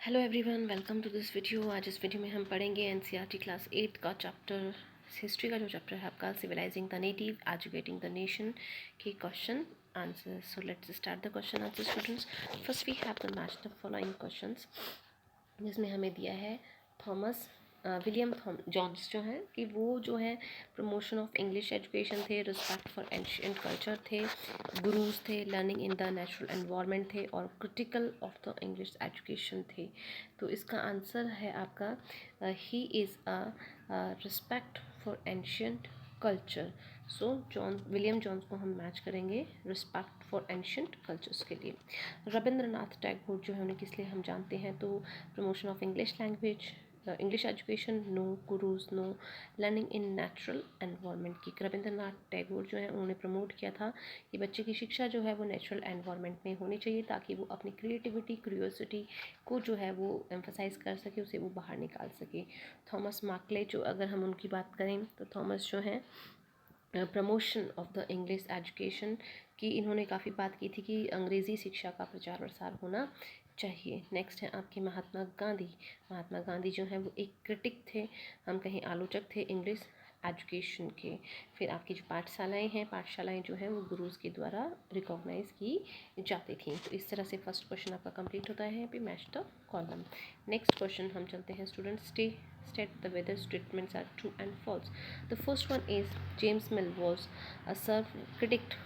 Hello everyone, welcome to this video. आज इस video में हम पढ़ेंगे एनसीईआरटी क्लास 8 का चैप्टर हिस्ट्री का जो चैप्टर है आपका civilising the native educating the nation के question answer. So let's start the question answer students. First we have the match the following questions, जिसमें हमें दिया है थॉमस विलियम जॉन्स जो है कि वो जो है प्रमोशन ऑफ इंग्लिश एजुकेशन थे, रिस्पेक्ट फॉर एंशिएंट कल्चर थे, गुरुज थे, learning in the natural environment थे और critical of the English education थे। तो इसका आंसर है आपका he is a respect for ancient culture. So William Jones को हम मैच करेंगे रिस्पेक्ट फॉर एंशिएंट कल्चर्स के लिए। रविंद्रनाथ टैगोर जो है उन्हें किस लिए हम जानते हैं, तो promotion of English language, English education, no gurus, no learning in natural environment की। रविंद्रनाथ टैगोर जो है उन्होंने प्रमोट किया था कि बच्चे की शिक्षा जो है वो नेचुरल एनवायरनमेंट में होनी चाहिए ताकि वो अपनी क्रिएटिविटी क्यूरियोसिटी को जो है वो एम्फोसाइज कर सके, उसे वो बाहर निकाल सके। थॉमस मार्कले जो अगर हम उनकी बात करें तो थॉमस जो है promotion of the English education की इन्होंने काफ़ी बात की थी कि अंग्रेज़ी शिक्षा का प्रचार प्रसार होना चाहिए। नेक्स्ट है आपके महात्मा गांधी। महात्मा गांधी जो है वो एक क्रिटिक थे, हम कहें आलोचक थे इंग्लिश एजुकेशन के। फिर आपकी जो पाठशालाएं जो हैं वो गुरुज के द्वारा रिकॉग्नाइज की जाती थी। तो इस तरह से फर्स्ट क्वेश्चन आपका कंप्लीट होता है। पे match the column. Next question हम चलते हैं students. state the whether statements are true and false. The first one is James Mill was a serf critic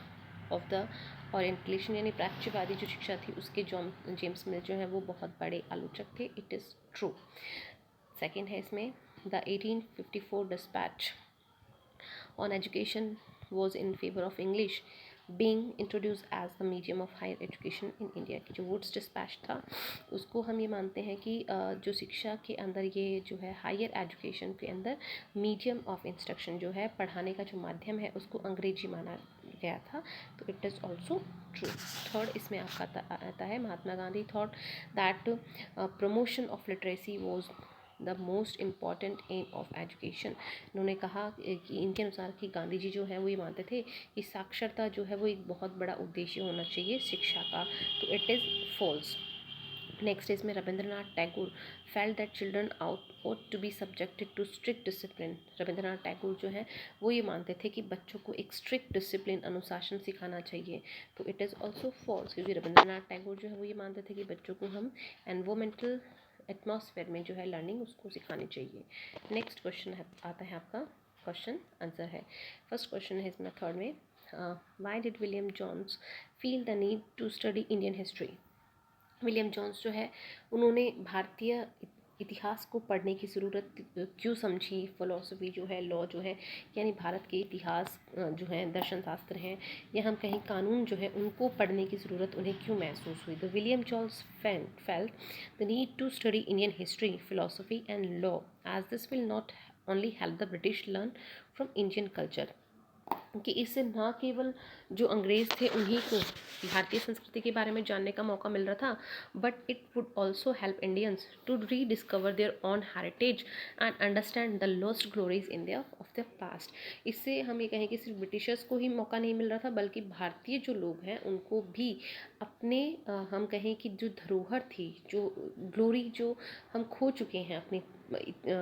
of the ओरिएंटलिशन यानी प्राच्यवादी जो शिक्षा थी उसके जेम्स मिल जो है वो बहुत बड़े आलोचक थे। It is true. सेकेंड है इसमें the 1854 dispatch on education was in favour of English being introduced as the medium of higher education in India की जो वुड्स डिस्पैच था उसको हम ये मानते हैं कि जो शिक्षा के अंदर ये जो है हायर एजुकेशन के अंदर मीडियम ऑफ इंस्ट्रक्शन जो है पढ़ाने का जो माध्यम है उसको अंग्रेजी माना गया था। तो it is also true. Third इसमें आपका आता है Mahatma Gandhi thought that promotion of literacy was the most important aim of education. इन्होंने कहा कि इनके अनुसार कि गांधी जी जो है वो ये मानते थे कि साक्षरता जो है वो एक बहुत बड़ा उद्देश्य होना चाहिए शिक्षा का। तो इट इज़ फॉल्स। नेक्स्ट इसमें Rabindranath Tagore felt that children ought to be subjected to strict discipline। Rabindranath Tagore जो है वो ये मानते थे कि बच्चों को एक स्ट्रिक्ट डिसिप्लिन अनुशासन सिखाना चाहिए। तो इट इज़ ऑल्सो फॉल्स, क्योंकि रविंद्रनाथ टैगोर जो है वो ये मानते थे कि बच्चों को हम एनवायरमेंटल एटमॉस्फेयर में जो है लर्निंग उसको सिखानी चाहिए। नेक्स्ट क्वेश्चन आता है आपका क्वेश्चन आंसर है। फर्स्ट क्वेश्चन है इसमें थर्ड में why did William Jones feel the need to study Indian history. William Jones जो है उन्होंने भारतीय इतिहास को पढ़ने की ज़रूरत क्यों समझी। फ़िलॉसफी जो है, लॉ जो है, यानी भारत के इतिहास जो है, दर्शन शास्त्र हैं या हम कहीं कानून जो है उनको पढ़ने की ज़रूरत उन्हें क्यों महसूस हुई। The William Jones felt the need to study Indian history, philosophy and law as this will not only help the British learn from Indian culture. कि इससे ना केवल जो अंग्रेज़ थे उन्हीं को भारतीय संस्कृति के बारे में जानने का मौका मिल रहा था, but it would also help Indians to rediscover their own heritage and understand the lost glories in their of the past. इससे हम ये कहें कि सिर्फ ब्रिटिशर्स को ही मौका नहीं मिल रहा था, बल्कि भारतीय जो लोग हैं उनको भी अपने हम कहें कि जो धरोहर थी, जो ग्लोरी जो हम खो चुके हैं अपने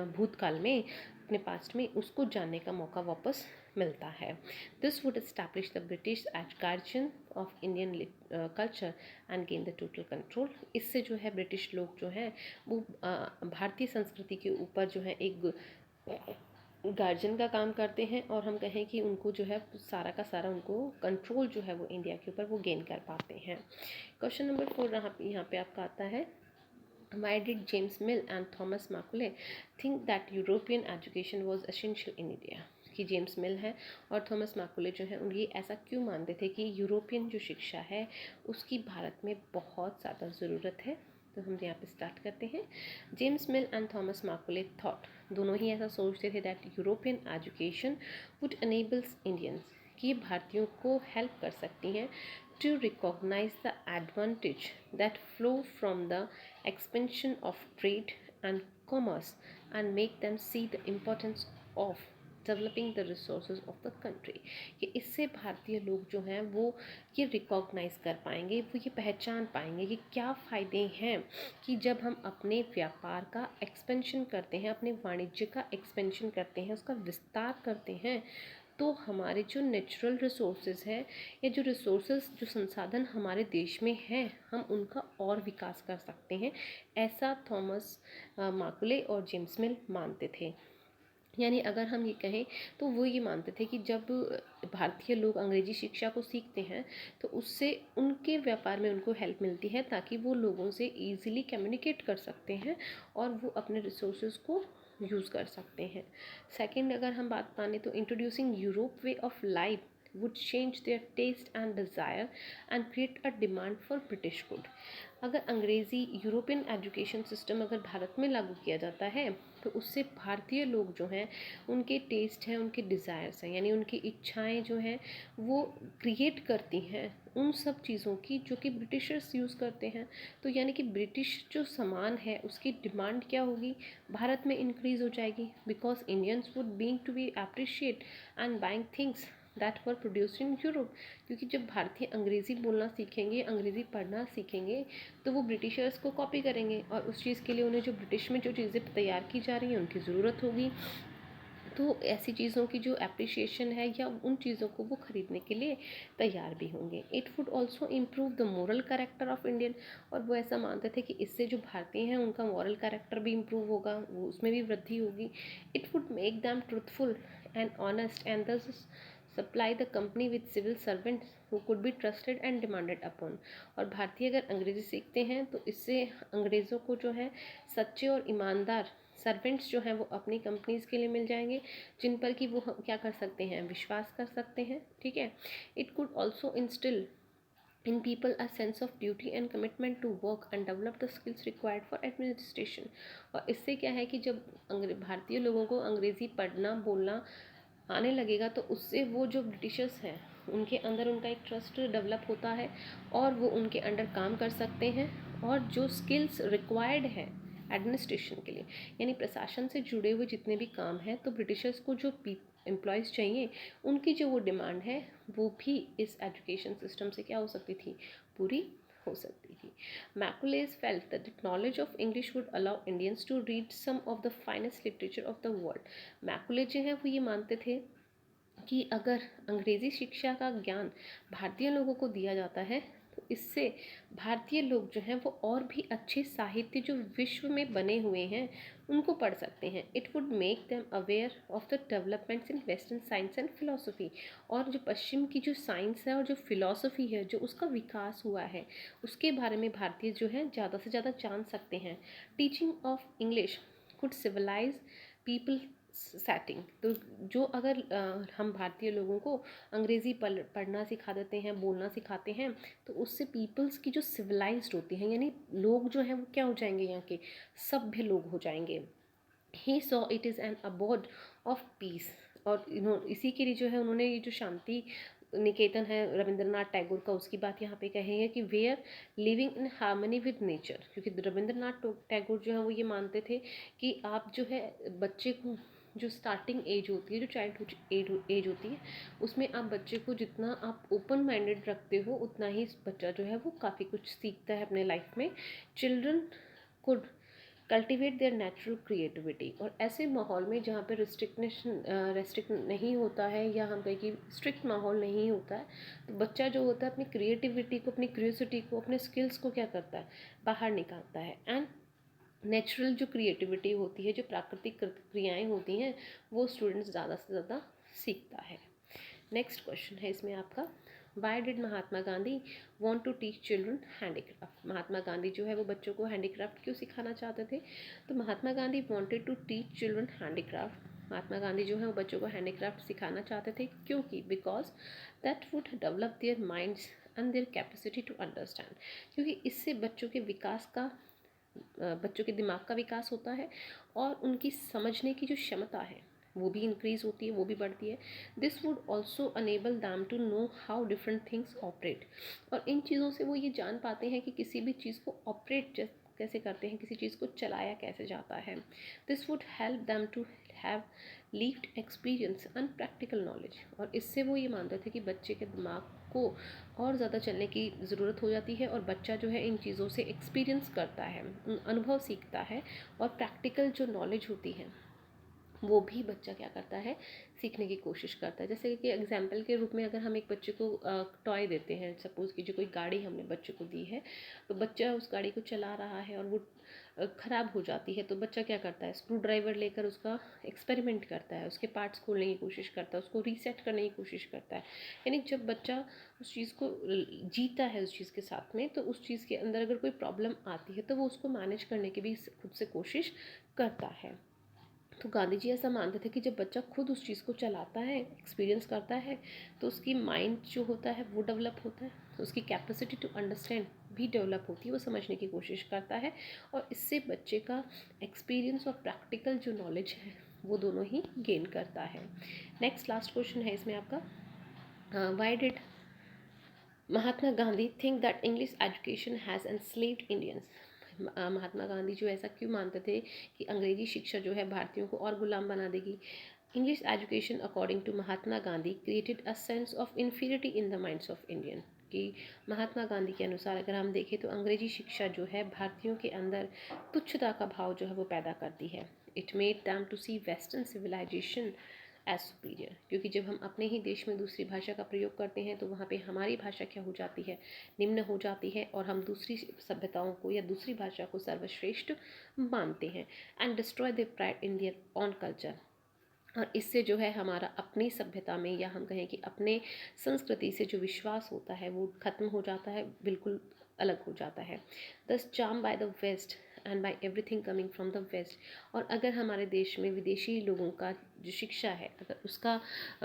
भूतकाल में, अपने पास्ट में, उसको जानने का मौका वापस मिलता है। This would establish the British as guardian of Indian culture and gain the total control. इससे जो है ब्रिटिश लोग जो हैं वो भारतीय संस्कृति के ऊपर जो है एक गार्जियन का काम करते हैं और हम कहें कि उनको जो है सारा का सारा उनको कंट्रोल जो है वो इंडिया के ऊपर वो गेन कर पाते हैं। क्वेश्चन नंबर 4 यहाँ पे आपका आता है why did James Mill and Thomas Macaulay think that European education was essential in India। कि जेम्स मिल है और थॉमस मैकुले जो है ये ऐसा क्यों मानते थे कि यूरोपियन जो शिक्षा है उसकी भारत में बहुत ज़्यादा ज़रूरत है। तो हम यहाँ पे स्टार्ट करते हैं। James mill and Thomas Macaulay thought, दोनों ही ऐसा सोचते थे that European education would enables Indians, कि भारतीयों को हेल्प कर सकती हैं to recognize the advantage that flow from the expansion of trade and commerce and make them see the importance of developing the resources of the country, कि इससे भारतीय लोग जो हैं वो ये रिकॉग्नाइज़ कर पाएंगे, वो ये पहचान पाएंगे कि क्या फ़ायदे हैं कि जब हम अपने व्यापार का एक्सपेंशन करते हैं, अपने वाणिज्य का एक्सपेंशन करते हैं, उसका विस्तार करते हैं, तो हमारे जो नेचुरल रिसोर्सेज है या जो रिसोर्सेज जो संसाधन हमारे देश में हैं, हम उनका और विकास कर सकते हैं। ऐसा थॉमस माकुले और जेम्स मिल मानते थे। यानी अगर हम ये कहें तो वो ये मानते थे कि जब भारतीय लोग अंग्रेजी शिक्षा को सीखते हैं तो उससे उनके व्यापार में उनको हेल्प मिलती है, ताकि वो लोगों से ईजिली कम्युनिकेट कर सकते हैं और वो अपने रिसोर्सेज को यूज़ कर सकते हैं। सेकंड अगर हम बात माने तो introducing Europe way of life would change their taste and desire and create a demand for British food। अगर अंग्रेज़ी यूरोपियन एजुकेशन सिस्टम अगर भारत में लागू किया जाता है तो उससे भारतीय लोग जो हैं उनके टेस्ट हैं, उनके डिज़ायर्स हैं, यानी उनकी इच्छाएं जो हैं वो क्रिएट करती हैं उन सब चीज़ों की जो कि ब्रिटिशर्स यूज़ करते हैं। तो यानी कि ब्रिटिश जो सामान है उसकी डिमांड क्या होगी, भारत में इंक्रीज़ हो जाएगी, because Indians would being to be appreciate and buying things that were produced in Europe. क्योंकि जब भारतीय अंग्रेज़ी बोलना सीखेंगे, अंग्रेज़ी पढ़ना सीखेंगे, तो वो ब्रिटिशर्स को कॉपी करेंगे और उस चीज़ के लिए उन्हें जो ब्रिटिश में जो चीज़ें तैयार की जा रही हैं उनकी ज़रूरत होगी। तो ऐसी चीज़ों की जो एप्रिशिएशन है या उन चीज़ों को वो ख़रीदने के लिए तैयार भी होंगे। It would also improve the moral character of Indian, और वो ऐसा मानते थे कि इससे जो भारतीय हैं उनका मॉरल कैरेक्टर भी इम्प्रूव होगा, वो उसमें भी वृद्धि होगी। It would make them truthful and honest and thus supply the company with civil servants who could be trusted and demanded upon. और भारतीय अगर अंग्रेज़ी सीखते हैं तो इससे अंग्रेज़ों को जो है सच्चे और ईमानदार सर्वेंट्स जो हैं वो अपनी कंपनीज़ के लिए मिल जाएंगे, जिन पर कि वो क्या कर सकते हैं, विश्वास कर सकते हैं। ठीक है। It could also instil in people a sense of duty and commitment to work and develop the skills required for administration। और इससे क्या है कि जब भारतीय लोगों को अंग्रेज़ी पढ़ना बोलना आने लगेगा तो उससे वो जो ब्रिटिशर्स हैं उनके अंदर उनका एक ट्रस्ट डेवलप होता है और वो उनके अंडर काम कर सकते हैं, और जो स्किल्स रिक्वायर्ड है एडमिनिस्ट्रेशन के लिए, यानी प्रशासन से जुड़े हुए जितने भी काम हैं, तो ब्रिटिशर्स को जो एम्प्लॉयज़ चाहिए उनकी जो वो डिमांड है वो भी इस एजुकेशन सिस्टम से क्या हो सकती थी, पूरी हो सकती थी। Macaulay's felt that the knowledge of English would allow Indians to read some of the finest literature of the world. Macaulay जो है वो ये मानते थे कि अगर अंग्रेज़ी शिक्षा का ज्ञान भारतीय लोगों को दिया जाता है तो इससे भारतीय लोग जो हैं वो और भी अच्छे साहित्य जो विश्व में बने हुए हैं उनको पढ़ सकते हैं। It would make them aware of the developments in western science and philosophy. और जो पश्चिम की जो साइंस है और जो फिलोसफी है जो उसका विकास हुआ है उसके बारे में भारतीय जो है ज़्यादा से ज़्यादा जान सकते हैं। Teaching of English could civilise people setting. तो जो अगर हम भारतीय लोगों को अंग्रेज़ी पढ़ना सिखा देते हैं, बोलना सिखाते हैं, तो उससे पीपल्स की जो सिविलाइज्ड होती हैं, यानी लोग जो हैं वो क्या हो जाएंगे, यहाँ के सभ्य लोग हो जाएंगे। He saw it is an abode of peace. और इसी के लिए जो है उन्होंने ये जो शांति निकेतन है रविंद्रनाथ टैगोर का, उसकी बात यहाँ पे कहेंगे कि we're living in harmony with nature. क्योंकि रविंद्रनाथ टैगोर जो है वो ये मानते थे कि आप जो है बच्चे को जो स्टार्टिंग एज होती है, जो चाइल्डहुड एज होती है, उसमें आप बच्चे को जितना आप ओपन माइंडेड रखते हो उतना ही बच्चा जो है वो काफ़ी कुछ सीखता है अपने लाइफ में। Children could cultivate there natural creativity. और ऐसे माहौल में जहाँ पे रेस्ट्रिक्ट नहीं होता है या हम कहें कि स्ट्रिक्ट माहौल नहीं होता है, तो बच्चा जो होता है अपनी क्रिएटिविटी को, अपनी क्यूरियोसिटी को, अपने स्किल्स को क्या करता है, बाहर निकालता है। एंड नेचुरल जो क्रिएटिविटी होती है, जो प्राकृतिक क्रियाएँ होती हैं, वो स्टूडेंट्स ज़्यादा से ज़्यादा सीखता है। नेक्स्ट क्वेश्चन है इसमें आपका, why did Mahatma Gandhi want to teach children handicraft. Mahatma Gandhi जो है वो बच्चों को हैंडीक्राफ्ट क्यों सिखाना चाहते थे। तो Mahatma Gandhi wanted to teach children handicraft. Mahatma Gandhi जो है वो बच्चों को हैंडीक्राफ्ट सिखाना चाहते थे, क्योंकि because that would develop their minds and their capacity to understand. क्योंकि इससे बच्चों के विकास का, बच्चों के दिमाग का विकास होता है और उनकी समझने की जो क्षमता है वो भी इंक्रीज़ होती है, वो भी बढ़ती है। This would also enable them to know how different things operate. और इन चीज़ों से वो ये जान पाते हैं कि किसी भी चीज़ को ऑपरेट कैसे करते हैं, किसी चीज़ को चलाया कैसे जाता है। This would help them to have lived experience and practical knowledge. और इससे वो ये मानते थे कि बच्चे के दिमाग को और ज़्यादा चलने की ज़रूरत हो जाती है और बच्चा जो है इन चीज़ों से एक्सपीरियंस करता है, अनुभव सीखता है, और प्रैक्टिकल जो नॉलेज होती है वो भी बच्चा क्या करता है, सीखने की कोशिश करता है। जैसे कि एग्जाम्पल के रूप में अगर हम एक बच्चे को टॉय देते हैं, सपोज़ कि जो कोई गाड़ी हमने बच्चे को दी है, तो बच्चा उस गाड़ी को चला रहा है और वो ख़राब हो जाती है, तो बच्चा क्या करता है, स्क्रू ड्राइवर लेकर उसका एक्सपेरिमेंट करता है, उसके पार्ट्स खोलने की कोशिश करता है, उसको रीसेट करने की कोशिश करता है। यानी जब बच्चा उस चीज़ को जीता है उस चीज़ के साथ में, तो उस चीज़ के अंदर अगर कोई प्रॉब्लम आती है तो वो उसको मैनेज करने की भी खुद से कोशिश करता है। तो गांधी जी ऐसा मानते थे कि जब बच्चा खुद उस चीज़ को चलाता है, एक्सपीरियंस करता है, तो उसकी माइंड जो होता है वो डेवलप होता है, तो उसकी कैपेसिटी टू अंडरस्टैंड भी डेवलप होती है, वो समझने की कोशिश करता है, और इससे बच्चे का एक्सपीरियंस और प्रैक्टिकल जो नॉलेज है वो दोनों ही गेन करता है। नेक्स्ट लास्ट क्वेश्चन है इसमें आपका, why did Mahatma Gandhi think that English education has enslaved Indians. Mahatma Gandhi जो ऐसा क्यों मानते थे कि अंग्रेजी शिक्षा जो है भारतीयों को और गुलाम बना देगी। English education according to Mahatma Gandhi created a sense of inferiority in the minds of Indian. कि महात्मा गांधी के अनुसार अगर हम देखें तो अंग्रेजी शिक्षा जो है भारतीयों के अंदर तुच्छता का भाव जो है वो पैदा करती है। It made them to see western civilisation as superior. क्योंकि जब हम अपने ही देश में दूसरी भाषा का प्रयोग करते हैं तो वहाँ पे हमारी भाषा क्या हो जाती है, निम्न हो जाती है, और हम दूसरी सभ्यताओं को या दूसरी भाषा को सर्वश्रेष्ठ मानते हैं। And destroy the pride in their own culture. और इससे जो है हमारा अपनी सभ्यता में, या हम कहें कि अपने संस्कृति से जो विश्वास होता है वो ख़त्म हो जाता है, बिल्कुल अलग हो जाता है। Thus charm by the West and by everything coming from the West. और अगर हमारे देश में विदेशी लोगों का जो शिक्षा है, अगर उसका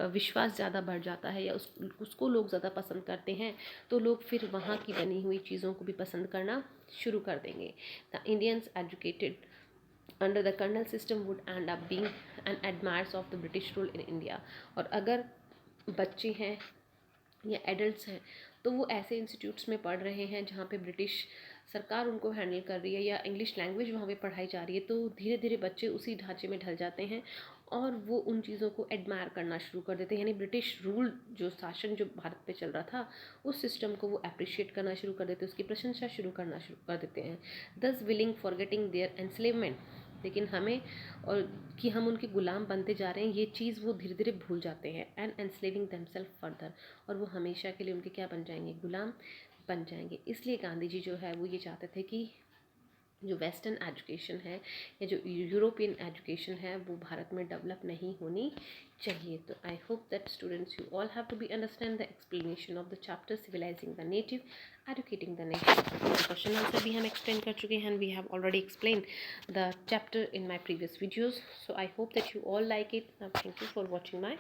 विश्वास ज़्यादा बढ़ जाता है या उसको लोग ज़्यादा पसंद करते हैं, तो लोग फिर वहाँ की बनी हुई चीज़ों को भी पसंद करना शुरू कर देंगे। The Indians educated under the colonial system would end up being an admirers of the British rule in India। और अगर बच्चे हैं या एडल्ट्स हैं तो वो ऐसे इंस्टीट्यूट्स में पढ़ रहे हैं जहाँ पे ब्रिटिश सरकार उनको हैंडल कर रही है या इंग्लिश लैंग्वेज वहाँ पे पढ़ाई जा रही है, तो धीरे धीरे बच्चे उसी ढांचे में ढल जाते हैं और वो उन चीज़ों को एडमायर करना शुरू कर देते हैं। यानी ब्रिटिश रूल जो शासन जो भारत पे चल रहा था उस सिस्टम को वो अप्रिशिएट करना शुरू कर देते हैं, उसकी प्रशंसा शुरू करना शुरू कर देते हैं। दस विलिंग फॉरगेटिंग देयर एनस्लेवमेंट। लेकिन हमें और कि हम उनके गुलाम बनते जा रहे हैं ये चीज़ वो धीरे धीरे भूल जाते हैं। And enslaving themselves further. और वो हमेशा के लिए उनके क्या बन जाएंगे, गुलाम बन जाएंगे। इसलिए गांधी जी जो है वो ये चाहते थे कि जो वेस्टर्न एजुकेशन है या जो यूरोपियन एजुकेशन है वो भारत में डेवलप नहीं होनी चाहिए। तो I hope that students you all have to be understand the explanation of the chapter civilising the native, educating the nation. Question answer भी हम एक्सप्लेन कर चुके हैं, we have already explain the chapter in my previous videos. So I hope that you all like it. Thank you for watching my